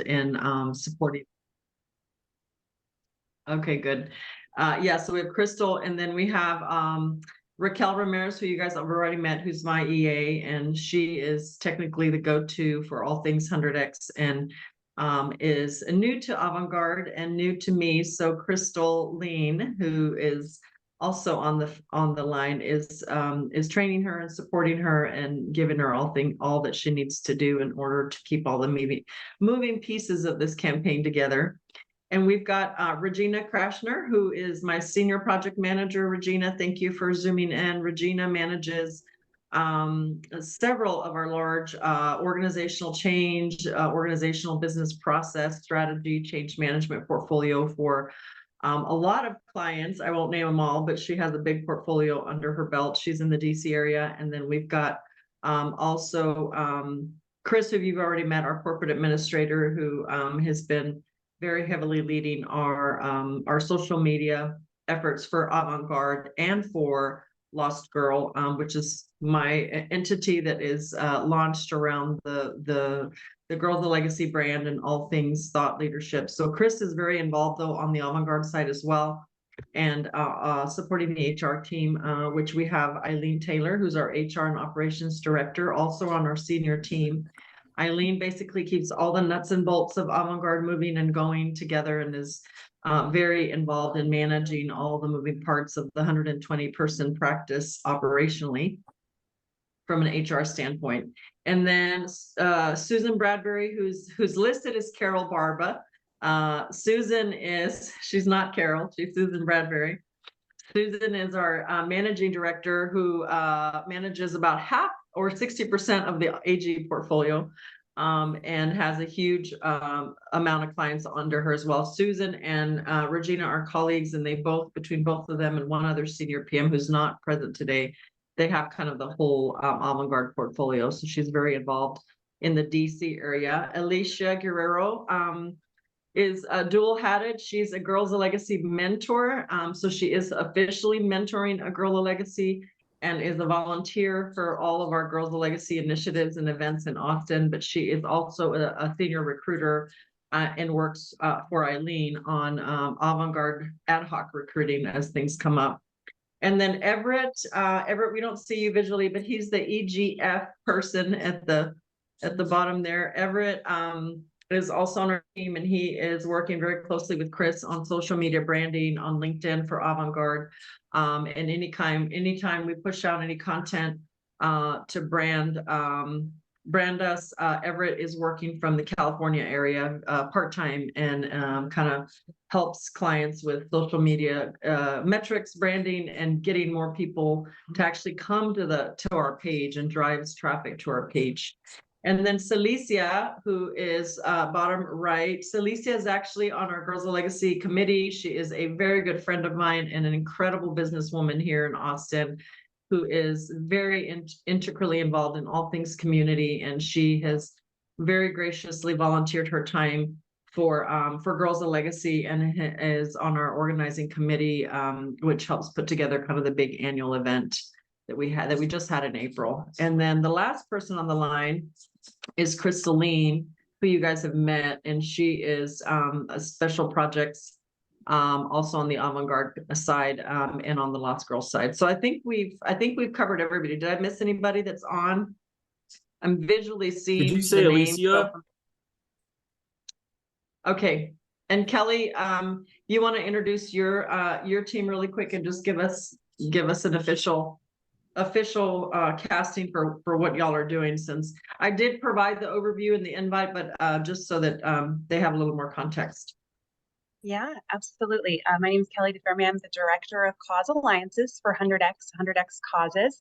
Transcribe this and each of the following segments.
in supporting. Okay, good. Yeah, so we have Crystal, and then we have Raquel Ramirez, who you guys have already met, who's my EA, and she is technically the go-to for all things 100X, and is new to Avant-Garde and new to me. So Crystal Lean, who is also on the line, is training her and supporting her and giving her all that she needs to do in order to keep all the moving pieces of this campaign together. And we've got Regina Krashner, who is my senior project manager. Regina, thank you for zooming in. Regina manages several of our large organizational change, organizational business process strategy, change management portfolio for a lot of clients. I won't name them all, but she has a big portfolio under her belt. She's in the DC area. And then we've got also Chris, who you've already met, our corporate administrator, who has been very heavily leading our social media efforts for Avant-Garde and for Lost Girl, which is my entity that is launched around the Girl of the Legacy brand and all things thought leadership. So Chris is very involved though on the Avant-Garde side as well, and supporting the HR team, which we have Eileen Taylor, who's our HR and operations director, also on our senior team. Eileen basically keeps all the nuts and bolts of Avant-Garde moving and going together, and is very involved in managing all the moving parts of the 120-person practice operationally from an HR standpoint. And then Susan Bradbury, who's listed as Carol Barba. Susan she's not Carol, she's Susan Bradbury. Susan is our managing director, who manages about half or 60% of the AG portfolio, and has a huge amount of clients under her as well. Susan and Regina are colleagues, and between both of them and one other senior PM who's not present today, they have kind of the whole Avant-Garde portfolio. So she's very involved in the DC area. Alicia Guerrero is dual-hatted. She's a Girls of Legacy mentor. So she is officially mentoring a Girl of Legacy and is a volunteer for all of our Girls of Legacy initiatives and events in Austin. But she is also a senior recruiter and works for Eileen on Avant-Garde ad hoc recruiting as things come up. And then Everett, we don't see you visually, but he's the EGF person at the bottom there. Everett is also on our team, and he is working very closely with Chris on social media branding on LinkedIn for Avant-Garde. And anytime we push out any content to brand us, Everett is working from the California area part-time, and kind of helps clients with social media metrics, branding, and getting more people to actually come to our page, and drives traffic to our page. And then Celicia, who is bottom right. Celicia is actually on our Girls of Legacy committee. She is a very good friend of mine and an incredible businesswoman here in Austin, who is very integrally involved in all things community. And she has very graciously volunteered her time for Girls of Legacy, and is on our organizing committee, which helps put together kind of the big annual event that we just had in April. And then the last person on the line is Crystal Lean, who you guys have met, and she is a special projects also on the Avant-Garde side, and on the Lost Girls side. So I think we've covered everybody. Did I miss anybody that's on? I'm visually seeing. Did you say Alicia? Okay. And Kelly, you want to introduce your team really quick and just give us an official casting for what y'all are doing, since I did provide the overview in the invite, but just so that they have a little more context. Yeah, absolutely. My name is Kelly DeFermi. I'm the Director of Cause Alliances for 100X Causes.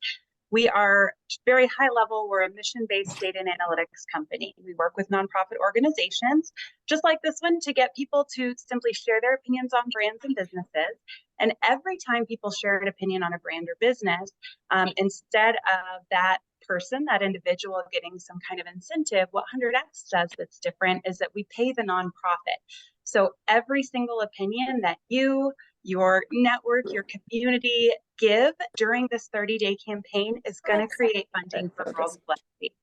We are very high level. We're a mission-based data and analytics company. We work with nonprofit organizations, just like this one, to get people to simply share their opinions on brands and businesses. And every time people share an opinion on a brand or business, instead of that individual getting some kind of incentive, what 100X does that's different is that we pay the nonprofit. So every single opinion that you, your network, your community give during this 30-day campaign is going to create funding for Girls of Legacy.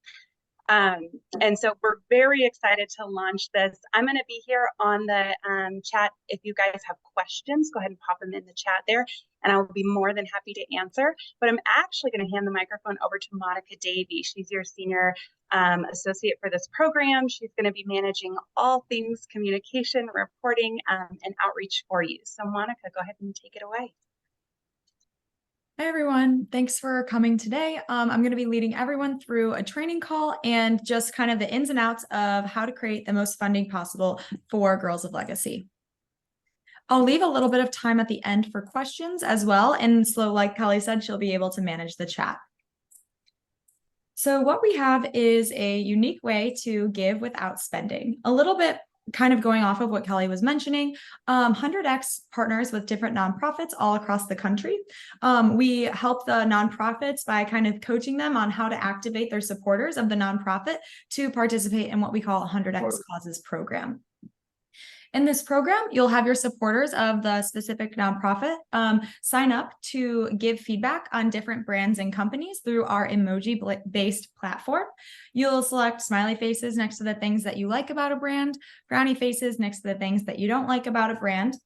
And so we're very excited to launch this. I'm going to be here on the chat. If you guys have questions, go ahead and pop them in the chat there, and I'll be more than happy to answer. But I'm actually going to hand the microphone over to Monica Davey. She's your senior associate for this program. She's going to be managing all things communication, reporting, and outreach for you. So Monica, go ahead and take it away. Hi, everyone. Thanks for coming today. I'm going to be leading everyone through a training call and just kind of the ins and outs of how to create the most funding possible for Girls of Legacy. I'll leave a little bit of time at the end for questions as well. And so like Kelly said, she'll be able to manage the chat. So what we have is a unique way to give without spending. A little bit kind of going off of what Kelly was mentioning, HundredX partners with different nonprofits all across the country. We help the nonprofits by kind of coaching them on how to activate their supporters of the nonprofit to participate in what we call a HundredX Causes program. In this program, you'll have your supporters of the specific nonprofit sign up to give feedback on different brands and companies through our emoji-based platform. You'll select smiley faces next to the things that you like about a brand, frowny faces next to the things that you don't like about a brand.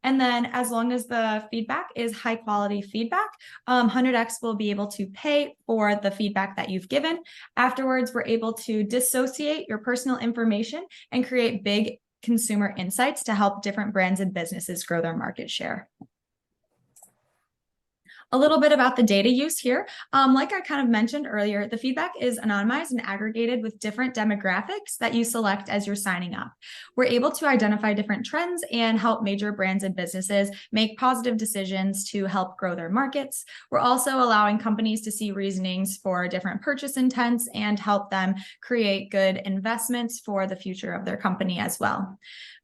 And then as long as the feedback is high quality feedback, HundredX will be able to pay for the feedback that you've given. Afterwards, we're able to dissociate your personal information and create big consumer insights to help different brands and businesses grow their market share. A little bit about the data use here. Like I kind of mentioned earlier, the feedback is anonymized and aggregated with different demographics that you select as you're signing up. We're able to identify different trends and help major brands and businesses make positive decisions to help grow their markets. We're also allowing companies to see reasonings for different purchase intents and help them create good investments for the future of their company as well.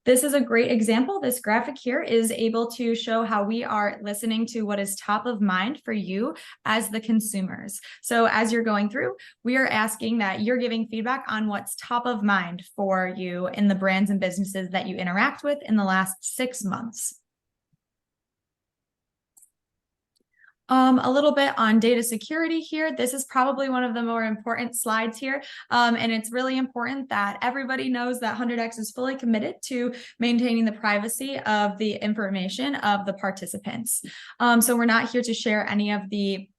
This is a great example. This graphic here is able to show how we are listening to what is top of mind for you as the consumers. So as you're going through, we are asking that you're giving feedback on what's top of mind for you in the brands and businesses that you interact with in the last 6 months. A little bit on data security here. This is probably one of the more important slides here. And it's really important that everybody knows that HundredX is fully committed to maintaining the privacy of the information of the participants. So we're not here to share any of the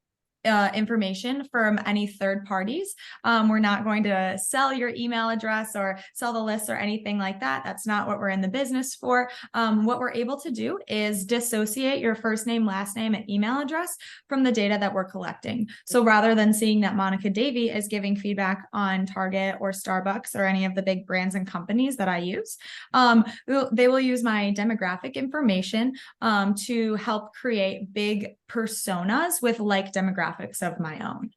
information from any third parties. We're not going to sell your email address or sell the list or anything like that. That's not what we're in the business for. What we're able to do is dissociate your first name, last name, and email address from the data that we're collecting. So rather than seeing that Monica Davey is giving feedback on Target or Starbucks or any of the big brands and companies that I use, they will use my demographic information to help create big personas with like demographics of my own.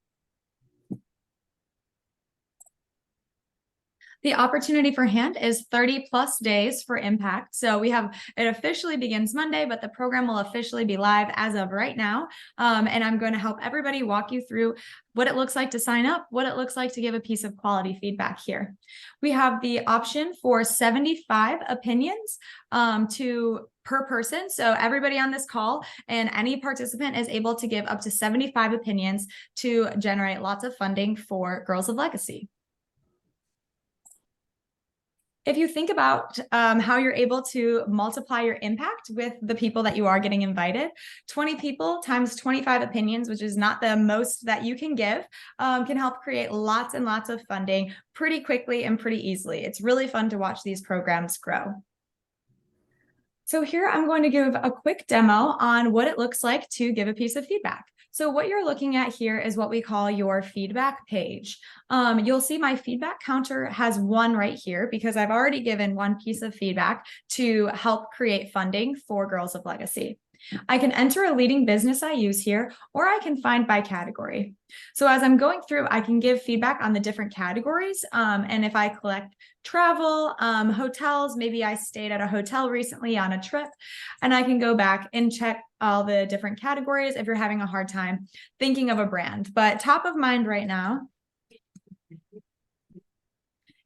The opportunity for hand is 30 plus days for impact. So we have, it officially begins Monday, but the program will officially be live as of right now. And I'm going to help everybody walk you through what it looks like to sign up, what it looks like to give a piece of quality feedback here. We have the option for 75 opinions per person. So everybody on this call and any participant is able to give up to 75 opinions to generate lots of funding for Girls of Legacy. If you think about how you're able to multiply your impact with the people that you are getting invited, 20 people times 25 opinions, which is not the most that you can give, can help create lots and lots of funding pretty quickly and pretty easily. It's really fun to watch these programs grow. So here I'm going to give a quick demo on what it looks like to give a piece of feedback. So what you're looking at here is what we call your feedback page. You'll see my feedback counter has 1 right here because I've already given 1 piece of feedback to help create funding for Girls of Legacy. I can enter a leading business I use here, or I can find by category. So as I'm going through, I can give feedback on the different categories. And if I collect travel, hotels, maybe I stayed at a hotel recently on a trip, and I can go back and check all the different categories if you're having a hard time thinking of a brand. But top of mind right now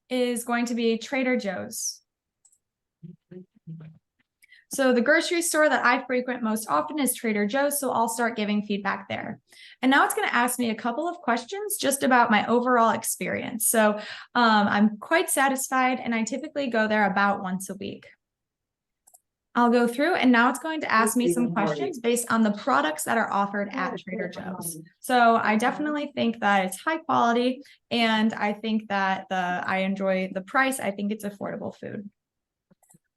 is going to be Trader Joe's. So the grocery store that I frequent most often is Trader Joe's, so I'll start giving feedback there. And now it's going to ask me a couple of questions just about my overall experience. So I'm quite satisfied, and I typically go there about once a week. I'll go through, and now it's going to ask me some questions based on the products that are offered at Trader Joe's. So I definitely think that it's high quality, and I think that I enjoy the price. I think it's affordable food.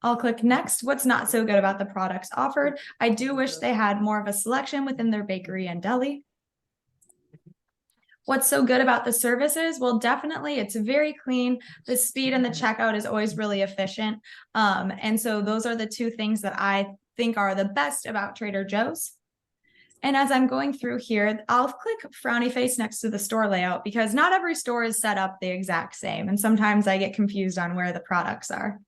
I'll click next. What's not so good about the products offered? I do wish they had more of a selection within their bakery and deli. What's so good about the services? Well, definitely it's very clean. The speed and the checkout is always really efficient. And so those are the two things that I think are the best about Trader Joe's. And as I'm going through here, I'll click frowny face next to the store layout because not every store is set up the exact same. And sometimes I get confused on where the products are.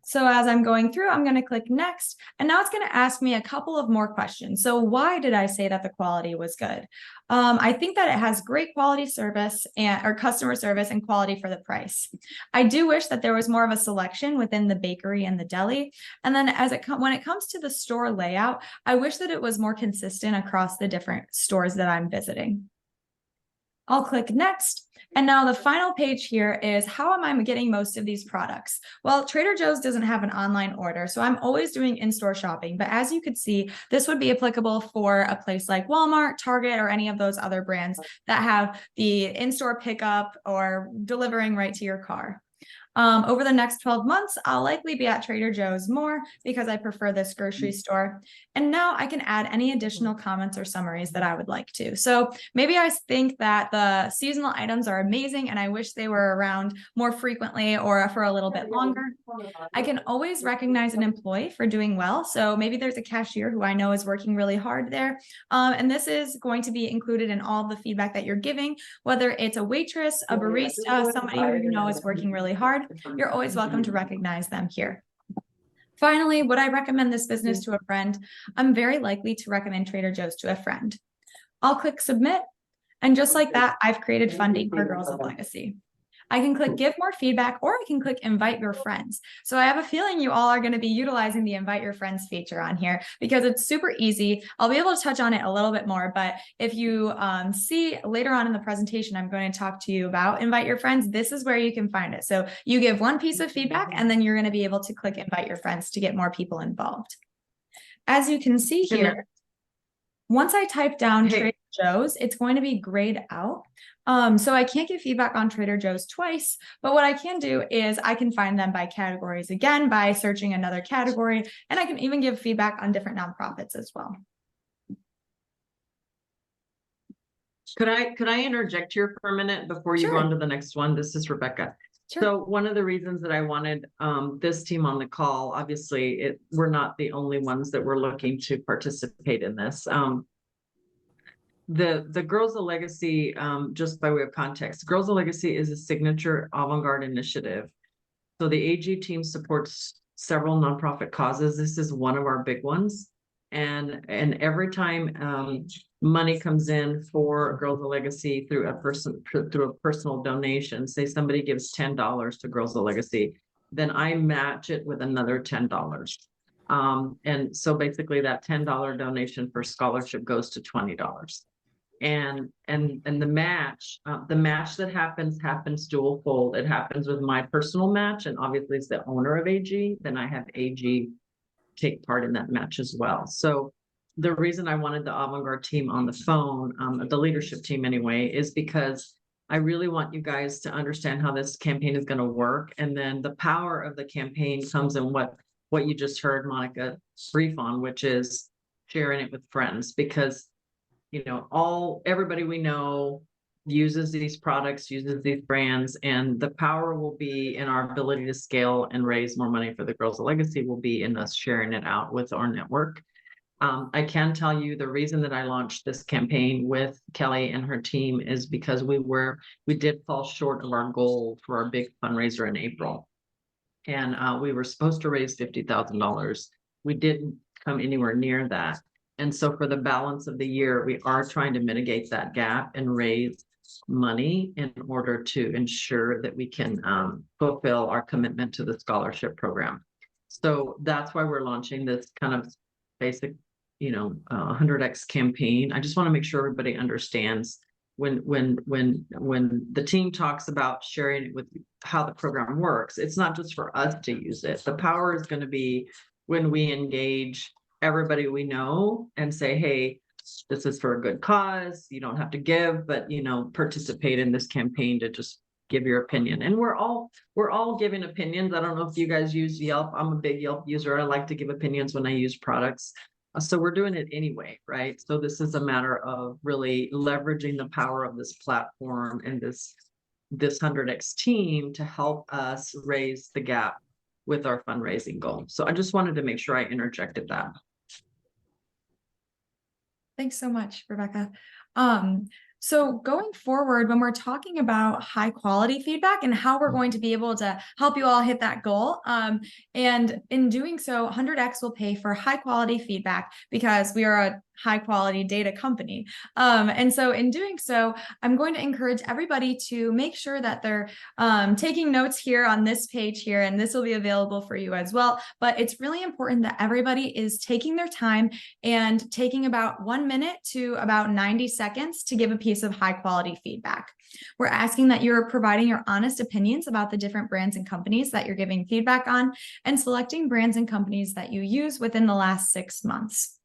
So as I'm going through, I'm going to click next, and now it's going to ask me a couple of more questions. So why did I say that the quality was good? I think that it has great quality service or customer service and quality for the price. I do wish that there was more of a selection within the bakery and the deli. And then when it comes to the store layout, I wish that it was more consistent across the different stores that I'm visiting. I'll click next. And now the final page here is how am I getting most of these products? Well, Trader Joe's doesn't have an online order, so I'm always doing in-store shopping. But as you could see, this would be applicable for a place like Walmart, Target, or any of those other brands that have the in-store pickup or delivering right to your car. Over the next 12 months, I'll likely be at Trader Joe's more because I prefer this grocery store. And now I can add any additional comments or summaries that I would like to. So maybe I think that the seasonal items are amazing and I wish they were around more frequently or for a little bit longer. I can always recognize an employee for doing well. So maybe there's a cashier who I know is working really hard there. And this is going to be included in all the feedback that you're giving, whether it's a waitress, a barista, somebody who you know is working really hard. You're always welcome to recognize them here. Finally, would I recommend this business to a friend? I'm very likely to recommend Trader Joe's to a friend. I'll click submit. And just like that, I've created funding for Girls of Legacy. I can click give more feedback, or I can click invite your friends. So I have a feeling you all are going to be utilizing the invite your friends feature on here because it's super easy. I'll be able to touch on it a little bit more, but if you see later on in the presentation, I'm going to talk to you about invite your friends. This is where you can find it. So you give one piece of feedback and then you're going to be able to click invite your friends to get more people involved. As you can see here, once I type down Trader Joe's, it's going to be grayed out. So I can't give feedback on Trader Joe's twice, but what I can do is I can find them by categories again by searching another category, and I can even give feedback on different nonprofits as well. Could I interject here for a minute before you go on to the next one? This is Rebecca. Sure. So one of the reasons that I wanted this team on the call, obviously we're not the only ones that were looking to participate in this. The Girls of Legacy, just by way of context, Girls of Legacy is a signature avant-garde initiative. So the AG team supports several nonprofit causes. This is one of our big ones. And every time money comes in for Girls of Legacy through a personal donation, say somebody gives $10 to Girls of Legacy, then I match it with another $10. And so basically that $10 donation for scholarship goes to $20. And the match that happens dual fold. It happens with my personal match, and obviously it's the owner of AG. Then I have AG take part in that match as well. So the reason I wanted the avant-garde team on the phone, the leadership team anyway, is because I really want you guys to understand how this campaign is going to work. And then the power of the campaign comes in what you just heard Monica brief on, which is sharing it with friends, because everybody we know uses these products, uses these brands, and the power will be in our ability to scale and raise more money for the Girls of Legacy will be in us sharing it out with our network. I can tell you the reason that I launched this campaign with Kelly and her team is because we did fall short of our goal for our big fundraiser in April. And we were supposed to raise $50,000. We didn't come anywhere near that. And so for the balance of the year, we are trying to mitigate that gap and raise money in order to ensure that we can fulfill our commitment to the scholarship program. So that's why we're launching this kind of basic, 100X campaign. I just want to make sure everybody understands when the team talks about sharing it with how the program works, it's not just for us to use it. The power is going to be when we engage everybody we know and say, hey, this is for a good cause. You don't have to give, but participate in this campaign to just give your opinion. And we're all giving opinions. I don't know if you guys use Yelp. I'm a big Yelp user. I like to give opinions when I use products. So we're doing it anyway, right? So this is a matter of really leveraging the power of this platform and this 100X team to help us raise the gap with our fundraising goal. So I just wanted to make sure I interjected that. Thanks so much, Rebecca. So going forward, when we're talking about high quality feedback and how we're going to be able to help you all hit that goal, and in doing so, 100X will pay for high quality feedback because we are a high quality data company. And so in doing so, I'm going to encourage everybody to make sure that they're taking notes here on this page here, and this will be available for you as well. But it's really important that everybody is taking their time and taking about 1 minute to about 90 seconds to give a piece of high quality feedback. We're asking that you're providing your honest opinions about the different brands and companies that you're giving feedback on, and selecting brands and companies that you use within the last 6 months.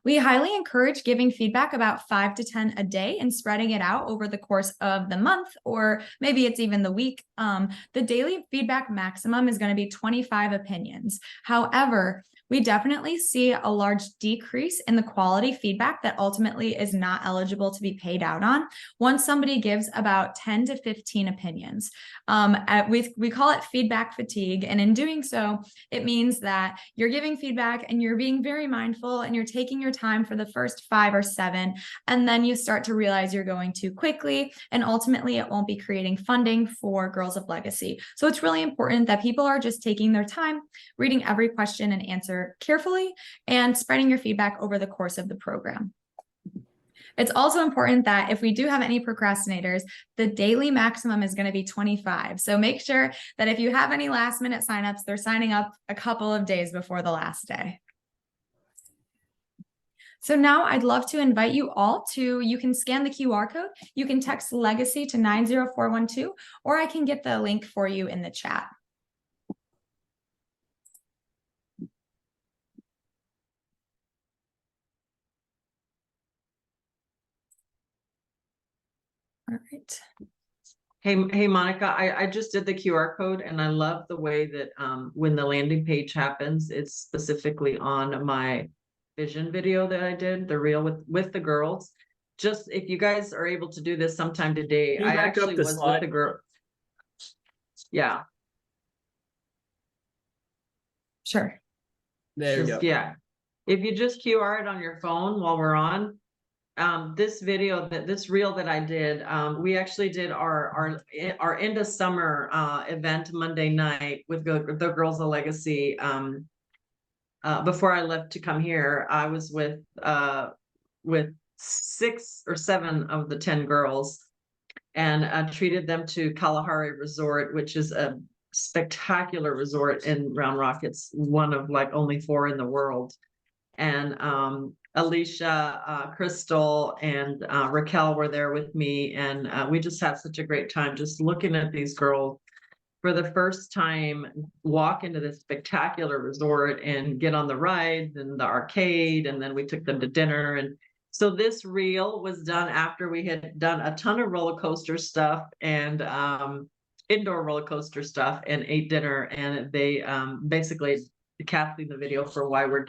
We highly encourage giving feedback about 5 to 10 a day and spreading it out over the course of the month, or maybe it's even the week. The daily feedback maximum is going to be 25 opinions. However, we definitely see a large decrease in the quality feedback that ultimately is not eligible to be paid out on once somebody gives about 10 to 15 opinions. We call it feedback fatigue. And in doing so, it means that you're giving feedback and you're being very mindful and you're taking your time for the first 5 or 7. And then you start to realize you're going too quickly, and ultimately it won't be creating funding for Girls of Legacy. So it's really important that people are just taking their time, reading every question and answer carefully, and spreading your feedback over the course of the program. It's also important that if we do have any procrastinators, the daily maximum is going to be 25. So make sure that if you have any last minute signups, they're signing up a couple of days before the last day. So now I'd love to invite you all to, you can scan the QR code, you can text Legacy to 90412, or I can get the link for you in the chat. All right. Hey, Monica, I just did the QR code, and I love the way that when the landing page happens, it's specifically on my vision video that I did, the reel with the girls. Just if you guys are able to do this sometime today, I actually was with the girl. Yeah. Sure. There you go. Yeah. If you just QR it on your phone while we're on, this reel that I did, we actually did our end of summer event Monday night with the Girls of Legacy. Before I left to come here, I was with 6 or 7 of the 10 girls, and treated them to Kalahari Resort, which is a spectacular resort in Round Rock. It's one of like only 4 in the world. And Alicia, Crystal, and Raquel were there with me, and we just had such a great time just looking at these girls for the first time walk into this spectacular resort and get on the rides and the arcade, and then we took them to dinner. And so this reel was done after we had done a ton of roller coaster stuff and indoor roller coaster stuff and ate dinner, and they basically casting the vision for why we're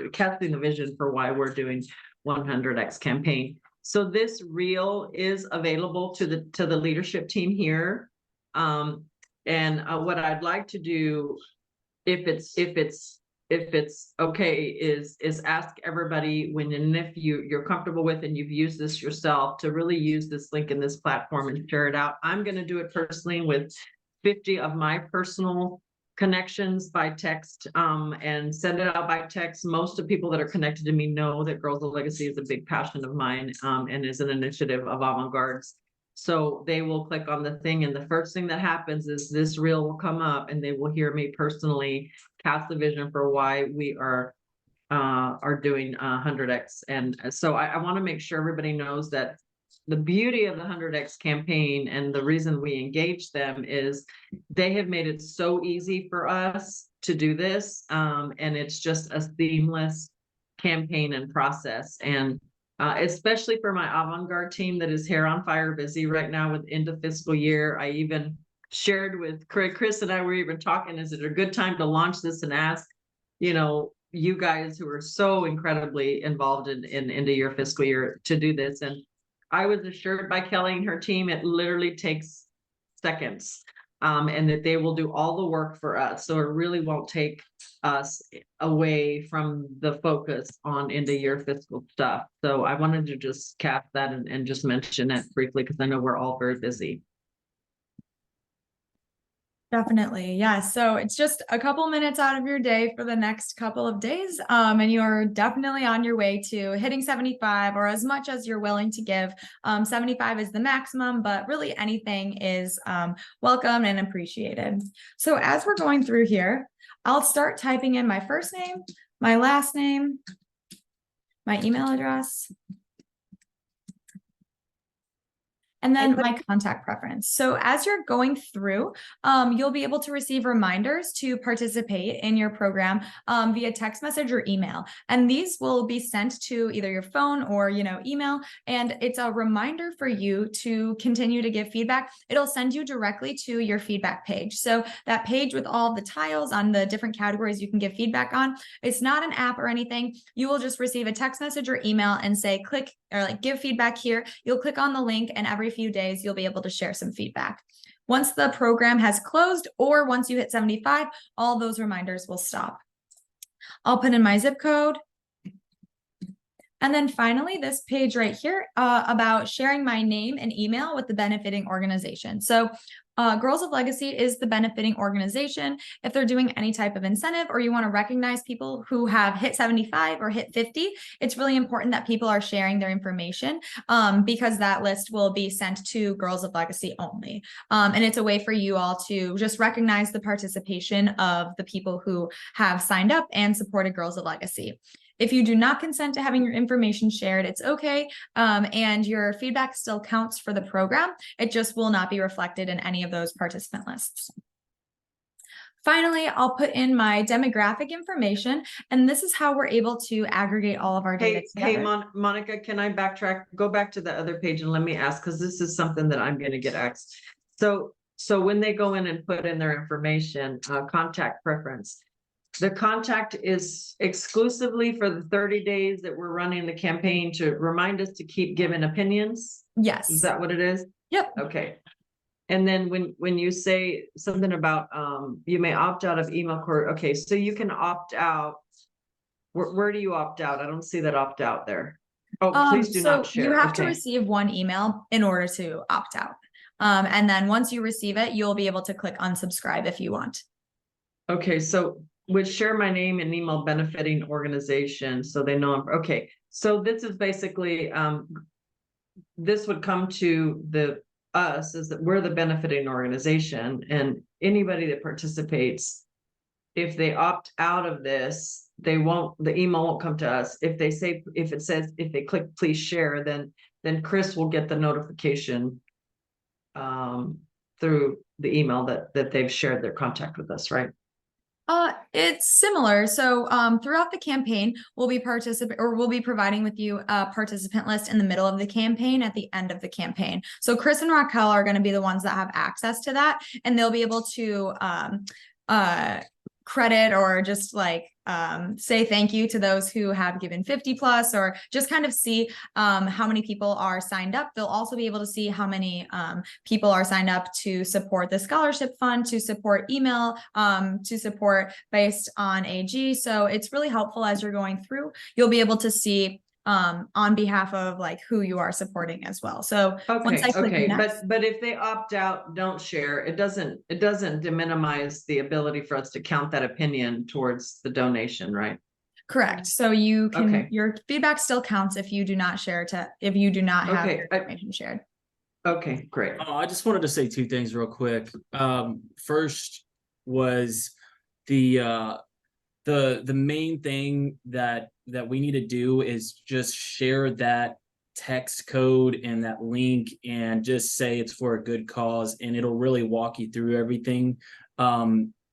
doing 100X campaign. So this reel is available to the leadership team here. And what I'd like to do, if it's okay, is ask everybody and if you're comfortable with and you've used this yourself, to really use this link in this platform and share it out. I'm going to do it personally with 50 of my personal connections by text, and send it out by text. Most of the people that are connected to me know that Girls of Legacy is a big passion of mine, and is an initiative of Avant Garde's. So they will click on the thing, and the first thing that happens is this reel will come up, and they will hear me personally cast the vision for why we are doing 100X. And so I want to make sure everybody knows that the beauty of the 100X campaign and the reason we engage them is they have made it so easy for us to do this. And it's just a seamless campaign and process. And especially for my avant-garde team that is hair on fire busy right now with end of fiscal year. I even shared with Chris and I were even talking, is it a good time to launch this and ask, you guys who are so incredibly involved in end of your fiscal year to do this. And I was assured by Kelly and her team, it literally takes seconds, and that they will do all the work for us. So it really won't take us away from the focus on end of year fiscal stuff. So I wanted to just cap that and just mention it briefly, because I know we're all very busy. Definitely. Yeah. So it's just a couple minutes out of your day for the next couple of days. And you're definitely on your way to hitting 75, or as much as you're willing to give. 75 is the maximum, but really anything is welcome and appreciated. So as we're going through here, I'll start typing in my first name, my last name, my email address, and then my contact preference. So as you're going through, you'll be able to receive reminders to participate in your program via text message or email. And these will be sent to either your phone or, email. And it's a reminder for you to continue to give feedback. It'll send you directly to your feedback page. So that page with all the tiles on the different categories you can give feedback on, it's not an app or anything. You will just receive a text message or email and say, click or give feedback here. You'll click on the link, and every few days you'll be able to share some feedback. Once the program has closed, or once you hit 75, all those reminders will stop. I'll put in my zip code. And then finally, this page right here about sharing my name and email with the benefiting organization. So Girls of Legacy is the benefiting organization. If they're doing any type of incentive, or you want to recognize people who have hit 75 or hit 50, it's really important that people are sharing their information because that list will be sent to Girls of Legacy only. And it's a way for you all to just recognize the participation of the people who have signed up and supported Girls of Legacy. If you do not consent to having your information shared, it's okay. And your feedback still counts for the program. It just will not be reflected in any of those participant lists. Finally, I'll put in my demographic information, and this is how we're able to aggregate all of our data together. Hey, Monica, can I backtrack? Go back to the other page and let me ask, because this is something that I'm going to get asked. So when they go in and put in their information, contact preference, the contact is exclusively for the 30 days that we're running the campaign to remind us to keep giving opinions? Yes. Is that what it is? Yep. Okay. And then when you say something about you may opt out of email core, okay, so you can opt out. Where do you opt out? I don't see that opt out there. Oh, please do not share. You have to receive one email in order to opt out. And then once you receive it, you'll be able to click unsubscribe if you want. Okay, so would share my name and email benefiting organization so they know I'm okay. So this is basically this would come to us is that we're the benefiting organization, and anybody that participates, if they opt out of this, the email won't come to us. If they click please share, then Chris will get the notification through the email that they've shared their contact with us, right? It's similar. So throughout the campaign, we'll be providing with you a participant list in the middle of the campaign, at the end of the campaign. So Chris and Raquel are going to be the ones that have access to that, and they'll be able to credit or just like say thank you to those who have given 50 plus, or just kind of see how many people are signed up. They'll also be able to see how many people are signed up to support the scholarship fund, to support email, to support based on AG. So it's really helpful as you're going through. You'll be able to see on behalf of like who you are supporting as well. So okay, but if they opt out, don't share, it doesn't minimize the ability for us to count that opinion towards the donation, right? Correct. So you can your feedback still counts if you do not share have your information shared. Okay, great. I just wanted to say two things real quick. First was the the main thing that we need to do is just share that text code and that link and just say it's for a good cause, and it'll really walk you through everything.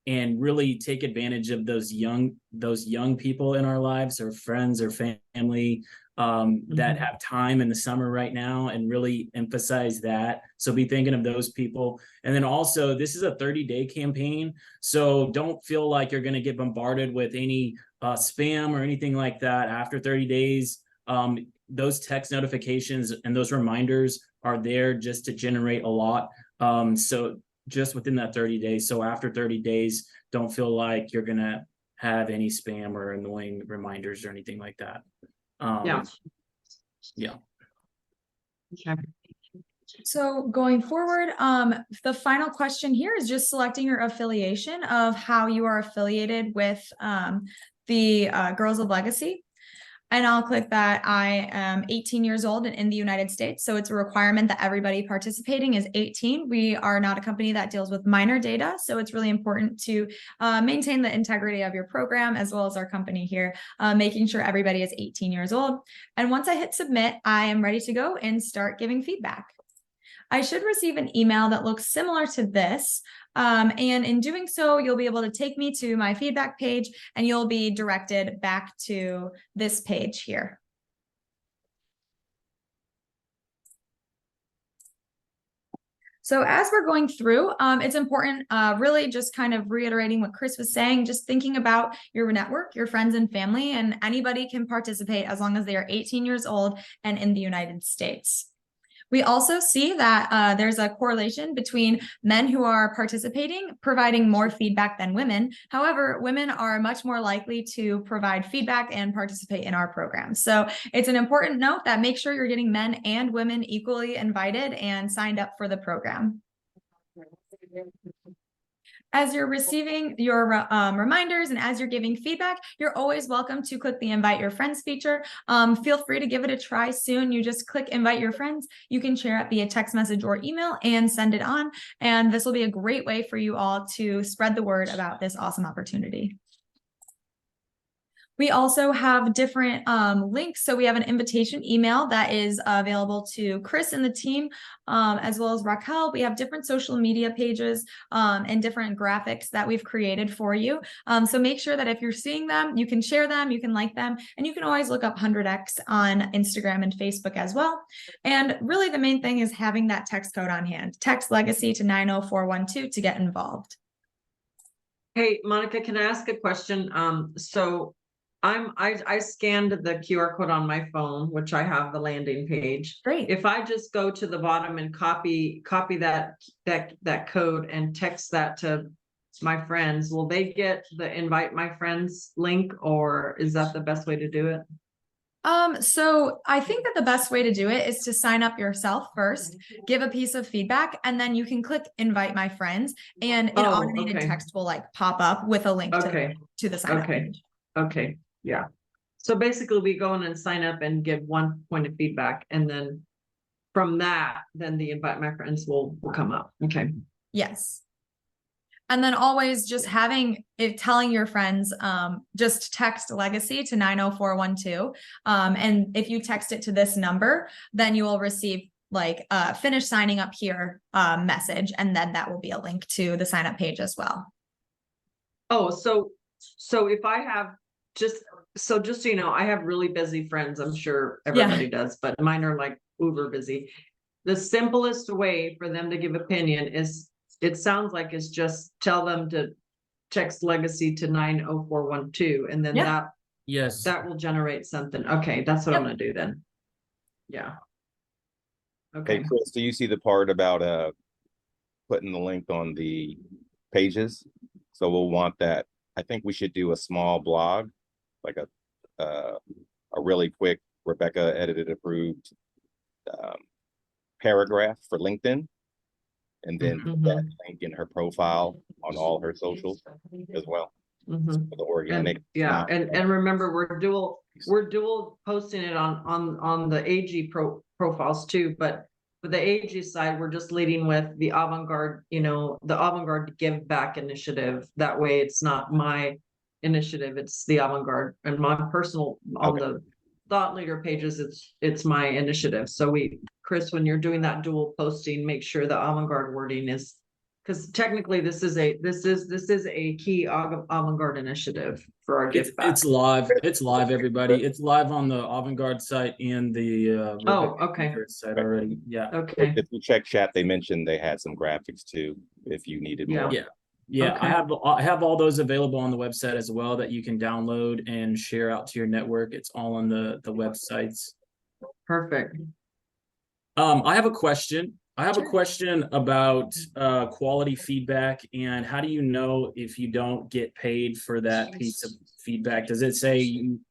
And really take advantage of those young people in our lives, or friends or family, that have time in the summer right now, and really emphasize that. So be thinking of those people. And then also, this is a 30-day campaign, so don't feel like you're going to get bombarded with any spam or anything like that after 30 days. Those text notifications and those reminders are there just to generate a lot. So just within that 30 days. So after 30 days, don't feel like you're going to have any spam or annoying reminders or anything like that. Yeah. Okay. So going forward, the final question here is just selecting your affiliation of how you are affiliated with the Girls of Legacy. And I'll click that I am 18 years old and in the United States. So it's a requirement that everybody participating is 18. We are not a company that deals with minor data. So it's really important to maintain the integrity of your program, as well as our company here, making sure everybody is 18 years old. And once I hit submit, I am ready to go and start giving feedback. I should receive an email that looks similar to this. And in doing so, you'll be able to take me to my feedback page, and you'll be directed back to this page here. So as we're going through, it's important, really just kind of reiterating what Chris was saying, just thinking about your network, your friends and family, and anybody can participate as long as they are 18 years old and in the United States. We also see that there's a correlation between men who are participating providing more feedback than women. However, women are much more likely to provide feedback and participate in our program. So it's an important note that make sure you're getting men and women equally invited and signed up for the program. As you're receiving your reminders and as you're giving feedback, you're always welcome to click the invite your friends feature. Feel free to give it a try soon. You just click invite your friends. You can share it via text message or email and send it on. And this will be a great way for you all to spread the word about this awesome opportunity. We also have different links. So we have an invitation email that is available to Chris and the team, as well as Raquel. We have different social media pages and different graphics that we've created for you. So make sure that if you're seeing them, you can share them, you can like them, and you can always look up HundredX on Instagram and Facebook as well. And really the main thing is having that text code on hand. Text Legacy to 90412 to get involved. Hey, Monica, can I ask a question? So I scanned the QR code on my phone, which I have the landing page. Great. If I just go to the bottom and copy that code and text that to my friends, will they get the invite my friends link, or is that the best way to do it? So I think that the best way to do it is to sign up yourself first, give a piece of feedback, and then you can click invite my friends, and an automated text will like pop up with a link to the sign up page. Okay. Yeah. So basically we go in and sign up and give one point of feedback, and then from that, then the invite my friends will come up. Okay. Yes. And then always just having it, telling your friends, just text Legacy to 90412. And if you text it to this number, then you will receive like finish signing up here message. And then that will be a link to the sign up page as well. Oh, so if I have just so you know, I have really busy friends. I'm sure everybody does, but mine are like uber busy. The simplest way for them to give opinion is, it sounds like, it's just tell them to text Legacy to 90412, and then that will generate something. Okay, that's what I'm gonna do then. Yeah. Okay. Hey Chris, do you see the part about putting the link on the pages? So we'll want that. I think we should do a small blog, like a really quick Rebecca edited approved paragraph for LinkedIn, and then put that link in her profile on all her socials as well. For the organic. And remember, we're dual posting it on the AG profiles too, but For the AG side, we're just leading with the avant-garde, the avant-garde give back initiative. That way it's not my initiative, it's the avant-garde. And my personal, on Okay. the thought leader pages, it's my initiative. So Chris, when you're doing that dual posting, make sure the avant-garde wording is, because technically this is a key avant-garde initiative for our give back. It's live. It's live, everybody. It's live on the Avant-Garde site and the Oh, okay. Rebecca site already. Yeah. Okay. If you check chat, they mentioned they had some graphics too, if you needed more. Yeah. Yeah, Okay. I have all those available on the website as well that you can download and share out to your network. It's all on the websites. Perfect. I have a question. I have a Sure. question about quality feedback, and how do you know if you don't get paid for that piece of feedback? Does it say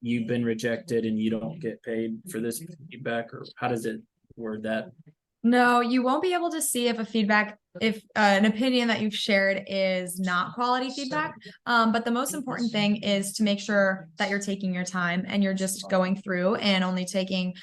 you've been rejected and you don't get paid for this feedback, or how does it word that? No, you won't be able to see if an opinion that you've shared is not quality feedback. But the most important thing is to make sure that you're taking your time and you're just going through and only taking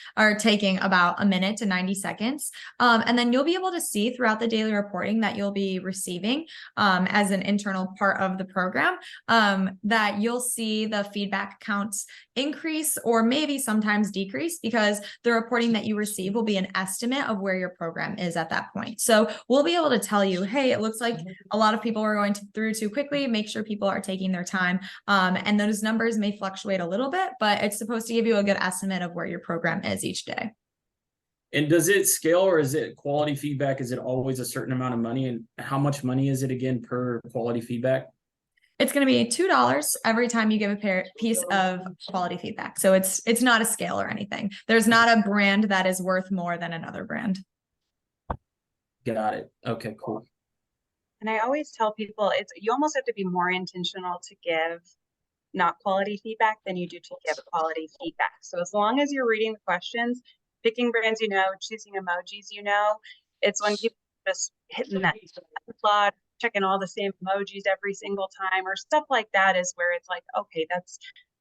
about a minute to 90 seconds. And then you'll be able to see throughout the daily reporting that you'll be receiving as an internal part of the program, that you'll see the feedback counts increase or maybe sometimes decrease, because the reporting that you receive will be an estimate of where your program is at that point. So we'll be able to tell you, hey, it looks like a lot of people are going through too quickly. Make sure people are taking their time. And those numbers may fluctuate a little bit, but it's supposed to give you a good estimate of where your program is each day. And does it scale, or is it quality feedback? Is it always a certain amount of money? And how much money is it again per quality feedback? It's going to be $2 every time you give a piece of quality feedback. So it's not a scale or anything. There's not a brand that is worth more than another brand. Got it. Okay, cool. And I always tell people you almost have to be more intentional to give not quality feedback than you do to give quality feedback. So as long as you're reading the questions, picking brands, choosing emojis, it's when people just hitting that plot, checking all the same emojis every single time or stuff like that is where it's like, okay,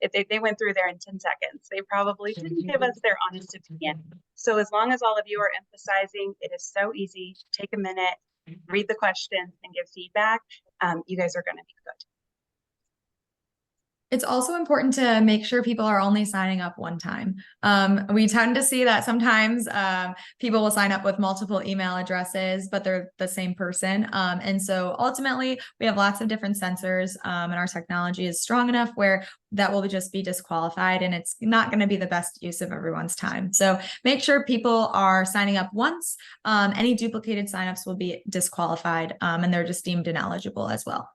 if they went through there in 10 seconds, they probably didn't give us their honest opinion. So as long as all of you are emphasizing, it is so easy, take a minute, read the questions and give feedback, you guys are going to be good. It's also important to make sure people are only signing up one time. We tend to see that sometimes people will sign up with multiple email addresses, but they're the same person. And so ultimately, we have lots of different sensors, and our technology is strong enough where that will just be disqualified, and it's not going to be the best use of everyone's time. So make sure people are signing up once. Any duplicated signups will be disqualified, and they're just deemed ineligible as well.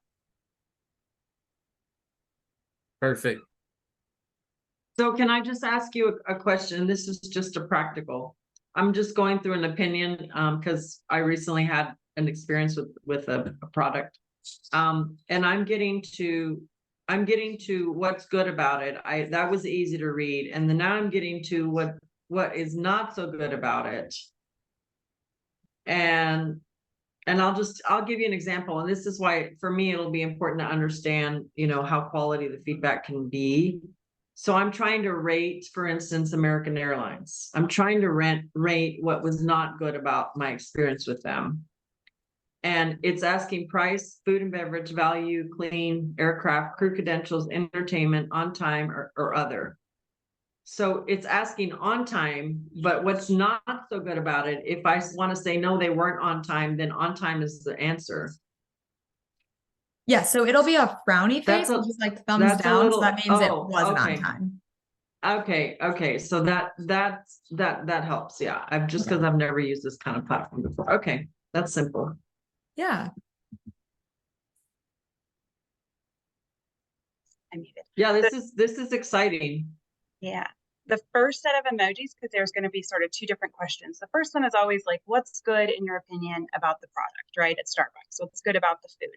Perfect. So can I just ask you a question? This is just a practical. I'm just going through an opinion because I recently had an experience with a product. And I'm getting to what's good about it. That was easy to read. And then now I'm getting to what is not so good about it. And I'll give you an example. And this is why, for me, it'll be important to understand, how quality the feedback can be. So I'm trying to rate, for instance, American Airlines. I'm trying to rate what was not good about my experience with them. And it's asking price, food and beverage, value, clean, aircraft, crew credentials, entertainment, on time, or other. So it's asking on time, but what's not so good about it, if I want to say, no, they weren't on time, then on time is the answer. Yeah, so it'll be a frowny face, which is like thumbs down. So that means it wasn't on time. Okay. So that helps. Yeah. Because I've never used this kind of platform before. Okay. That's simple. Yeah. I muted. Yeah, this is exciting. Yeah. The first set of emojis, because there's going to be sort of two different questions. The first one is always like, what's good in your opinion about the product, right? At Starbucks. What's good about the food?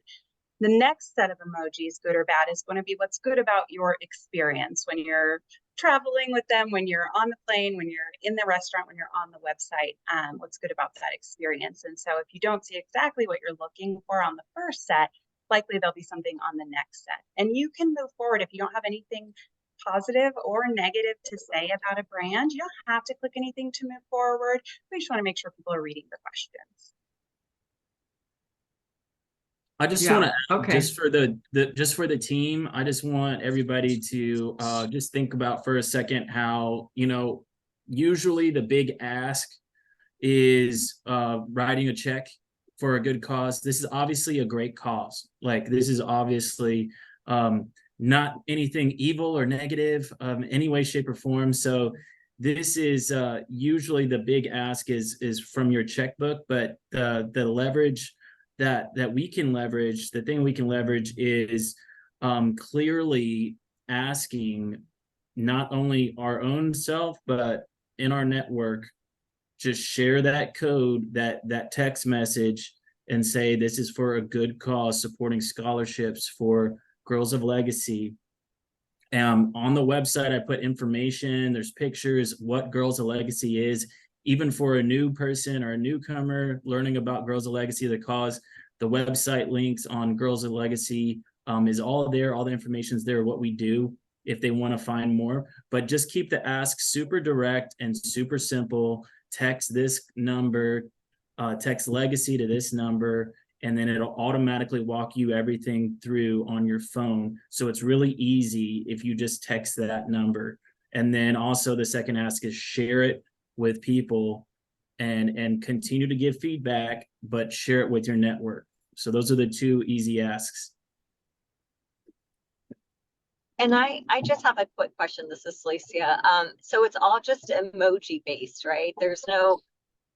The next set of emojis, good or bad, is going to be what's good about your experience when you're traveling with them, when you're on the plane, when you're in the restaurant, when you're on the website, what's good about that experience. And so if you don't see exactly what you're looking for on the first set, likely there'll be something on the next set. And you can move forward if you don't have anything positive or negative to say about a brand. You don't have to click anything to move forward. We just want to make sure people are reading the questions. I just Yeah, want to okay. just for the team, I just want everybody to just think about for a second how, usually the big ask is writing a check for a good cause. This is obviously a great cause. Like, this is obviously not anything evil or negative any way, shape, or form. So this is usually the big ask is from your checkbook, but the leverage that we can leverage, the thing we can leverage is clearly asking not only our own self, but in our network, just share that code, that text message, and say this is for a good cause, supporting scholarships for Girls of Legacy. On the website, I put information, there's pictures, what Girls of Legacy is. Even for a new person or a newcomer learning about Girls of Legacy, the cause, the website links on Girls of Legacy is all there. All the information is there, what we do if they want to find more. But just keep the ask super direct and super simple. Text this number, text Legacy to this number, and then it'll automatically walk you everything through on your phone. So it's really easy if you just text that number. And then also the second ask is share it with people and continue to give feedback, but share it with your network. So those are the two easy asks. And I just have a quick question. This is Celicia. So it's all just emoji based, right? There's no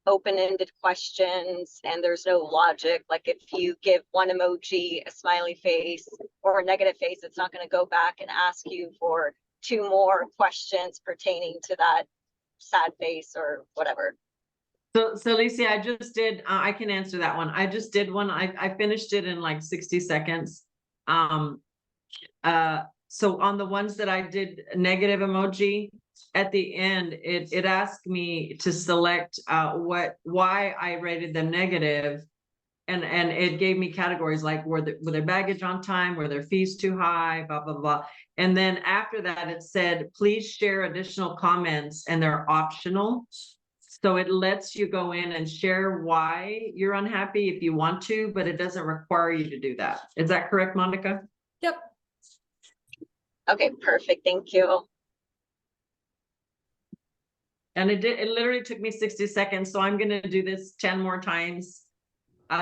open-ended questions and there's no logic. Like, if you give one emoji, a smiley face or a negative face, it's not going to go back and ask you for 2 more questions pertaining to that sad face or whatever. So Alicia, I just did, I can answer that one. I just did one. I finished it in like 60 seconds. So on the ones that I did negative emoji, at the end, it asked me to select why I rated them negative. And it gave me categories like were their baggage on time, were their fees too high, blah, blah, blah. And then after that, it said, please share additional comments, and they're optional. So it lets you go in and share why you're unhappy if you want to, but it doesn't require you to do that. Is that correct, Monica? Yep. Okay, perfect. Thank you. And it literally took me 60 seconds. So I'm going to do this 10 more times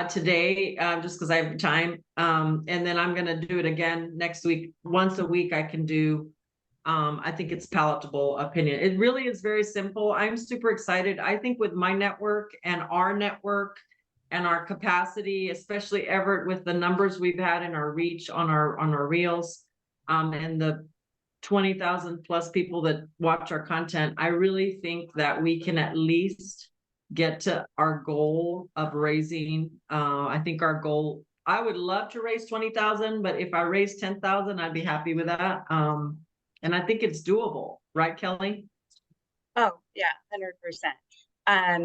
today, just because I have time. And then I'm going to do it again next week. Once a week I can do, I think it's palatable opinion. It really is very simple. I'm super excited. I think with my network and our capacity, especially Everett, with the numbers we've had in our reach on our reels, and the 20,000 plus people that watch our content, I really think that we can at least get to our goal of raising. I think our goal, I would love to raise 20,000, but if I raise 10,000, I'd be happy with that. And I think it's doable, right, Kelly? Oh yeah, 100%. $10,000,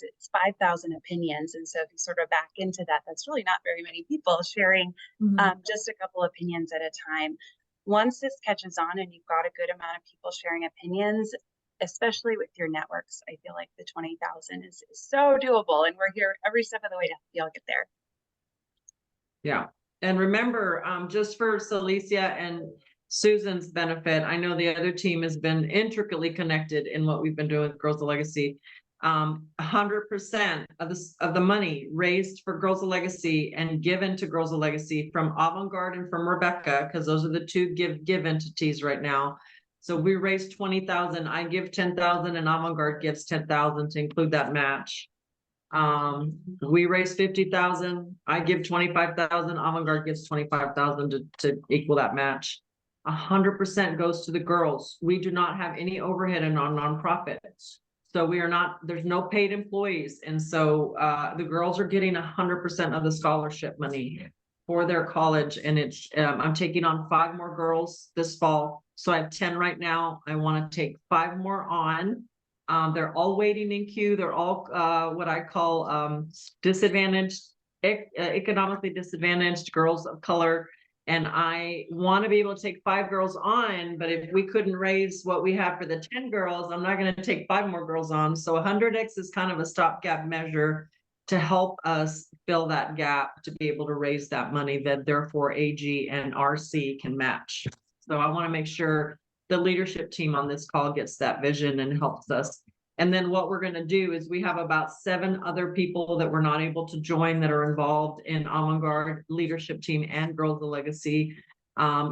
it's 5,000 opinions. And so if you sort of back into that, that's really not very many people sharing just a couple opinions at a time. Once this catches on and you've got a good amount of people sharing opinions, especially with your networks, I feel like the 20,000 is so doable, and we're here every step of the way to help y'all get there. Yeah. And remember, just for Celicia and Susan's benefit, I know the other team has been intricately connected in what we've been doing with Girls of Legacy. 100% of the money raised for Girls of Legacy and given to Girls of Legacy from Avant-Garde and from Rebecca, because those are the two give entities right now. So we raised 20,000. I give 10,000, and Avant-Garde gives 10,000 to include that match. We raised 50,000. I give 25,000. Avant-Garde gives 25,000 to equal that match. 100% goes to the girls. We do not have any overhead in our nonprofit. So we are not, there's no paid employees. And so the girls are getting 100% of the scholarship money for their college. And it's, I'm taking on 5 more girls this fall. So I have 10 right now. I want to take 5 more on. They're all waiting in queue. They're all what I call disadvantaged, economically disadvantaged girls of color. And I want to be able to take 5 girls on, but if we couldn't raise what we have for the 10 girls, I'm not going to take 5 more girls on. So 100X is kind of a stopgap measure to help us fill that gap to be able to raise that money that therefore AG and RC can match. So I want to make sure the leadership team on this call gets that vision and helps us. And then what we're going to do is we have about 7 other people that were not able to join that are involved in Avant-Garde leadership team and Girls of Legacy.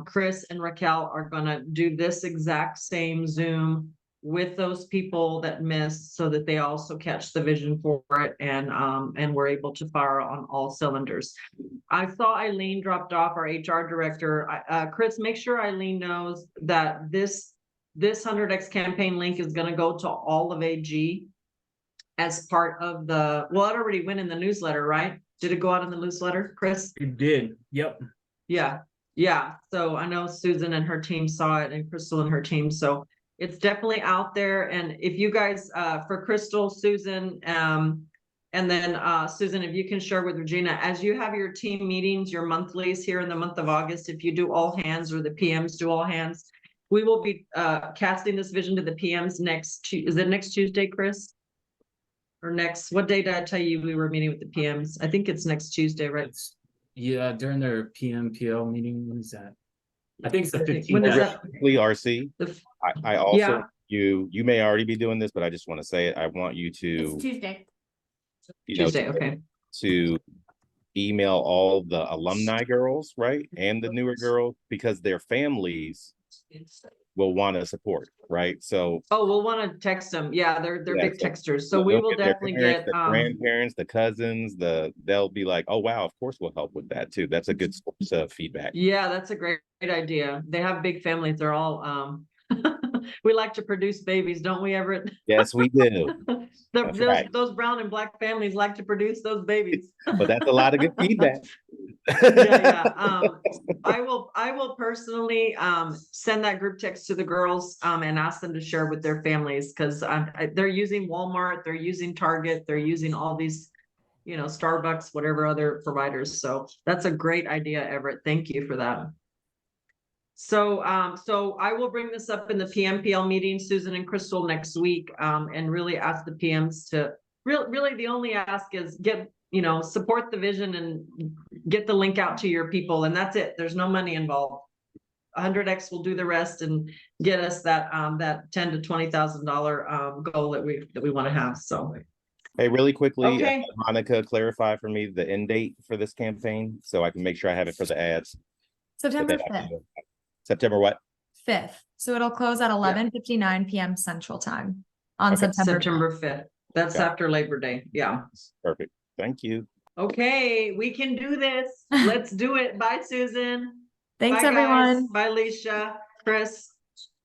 Chris and Raquel are going to do this exact same Zoom with those people that missed so that they also catch the vision for it and we're able to fire on all cylinders. I saw Eileen dropped off, our HR director. Chris, make sure Eileen knows that this 100X campaign link is going to go to all of AG as part of the, well, it already went in the newsletter, right? Did it go out in the newsletter, Chris? It did. Yep. Yeah. So I know Susan and her team saw it and Crystal and her team. So it's definitely out there. And if you guys, for Crystal, Susan, and then Susan, if you can share with Regina, as you have your team meetings, your monthlies here in the month of August, if you do all hands or the PMs do all hands, we will be casting this vision to the PMs is it next Tuesday, Chris? Or what day did I tell you we were meeting with the PMs? I think it's next Tuesday, right? Yeah, during their PMPL meeting. When is that? I think it's the 15th. When is that? RC, I also, Yeah. you may already be doing this, but I just want to say it. I want you to, It's Tuesday. Tuesday, okay. to email all the alumni girls, right? And the newer girls, because their families will want to support, right? So we'll want to text them. Yeah, they're big so texters. So we will their definitely parents, get the grandparents, the cousins, they'll be like, oh wow, of course we'll help with that too. That's a good source of feedback. Yeah, that's a great idea. They have big families. They're all we like to produce babies, don't we, Everett? Yes, we do. That's right. Those brown and black families like to produce those babies. But that's a lot of good feedback. Yeah. I will personally send that group text to the girls and ask them to share with their families because they're using Walmart, they're using Target, they're using all these, Starbucks, whatever other providers. So that's a great idea, Everett. Thank you for that. So I will bring this up in the PMPL meeting, Susan and Crystal, next week, and really ask the PMs to really the only ask is support the vision and get the link out to your people. And that's it. There's no money involved. 100X will do the rest and get us that $10,000 to $20,000 goal that we want to have. So. Hey, really quickly, Okay. Monica, clarify for me the end date for this campaign so I can make sure I have it for the ads. September 5th. September what? 5th. So it'll close at 11:59 p.m. Central Time on Okay. September 5th. That's after Labor Day. Yeah. Perfect. Thank you. Okay, we can do this. Let's do it. Bye, Susan. Thanks, Bye, everyone. guys. Bye, Alicia, Chris.